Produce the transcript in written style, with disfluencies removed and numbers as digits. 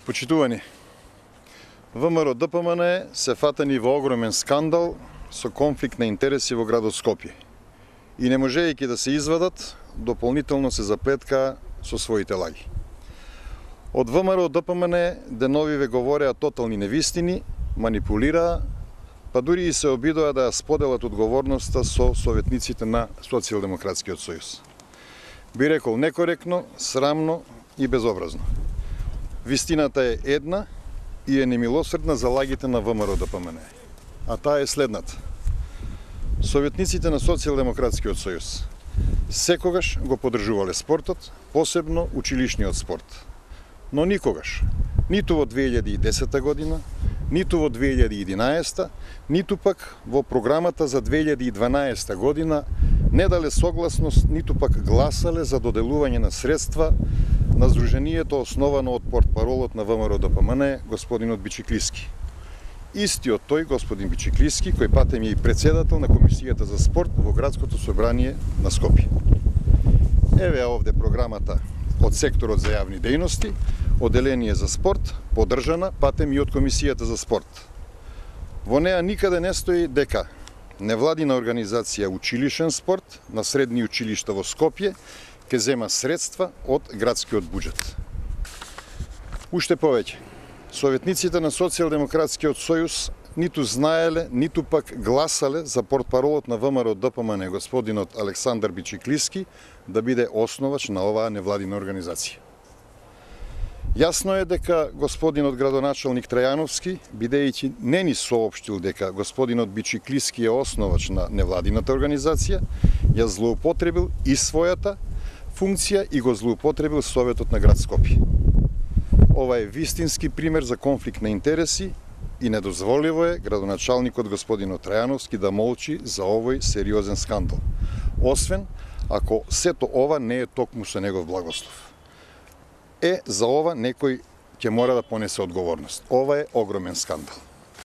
Почитувани, ВМРО ДПМН се фатани во огромен скандал со конфликт на интереси во градот Скопје и не можејќи да се извадат, дополнително се заплеткаа со своите лаги. Од ВМРО ДПМН деновиве говореа тотални невистини, манипулираа, па дури и се обидоа да ја споделат одговорноста со советниците на Социјалдемократскиот сојуз. Би рекол некоректно, срамно и безобразно. Вистината е една и е немилосредна за лагите на ВМРО ДПМН. А таа е следната. Советниците на Социјалдемократскиот сојуз секогаш го поддржувале спортот, посебно училишниот спорт. Но никогаш, ниту во 2010 година, ниту во 2011, ниту пак во програмата за 2012 година не дале согласност, ниту пак гласале за доделување на средства на здруженијето основано од портпаролот на ВМРО ДПМН, господинот Бичиклиски. Истиот тој, господин Бичиклиски, кој патем е и председател на Комисијата за спорт во Градското собрание на Скопје. Еве овде програмата од секторот за јавни дејности, Оделение за спорт, поддржана патем и од Комисијата за спорт. Во неа никаде не стои дека невладина организација Училишен спорт на средни училишта во Скопје ќе зема средства од градскиот буџет. Уште повеќе, советниците на Социјалдемократскиот сојуз ниту знаеле, ниту пак гласале за портпаролот на ВМРО ДПМН, господинот Александар Бичиклиски, да биде основач на оваа невладина организација. Јасно е дека господинот градоначалник Трајановски, бидејќи не ни соопштил дека господинот Бичиклиски е основач на невладината организација, ја злоупотребил и својата функција и го злоупотребил Советот на град Скопје. Ова е вистински пример за конфликт на интереси и недозволиво е градоначалникот господинот Трајановски да молчи за овој сериозен скандал. Освен ако сето ова не е токму со негов благослов. За ова некој ќе мора да понесе одговорност. Ова е огромен скандал.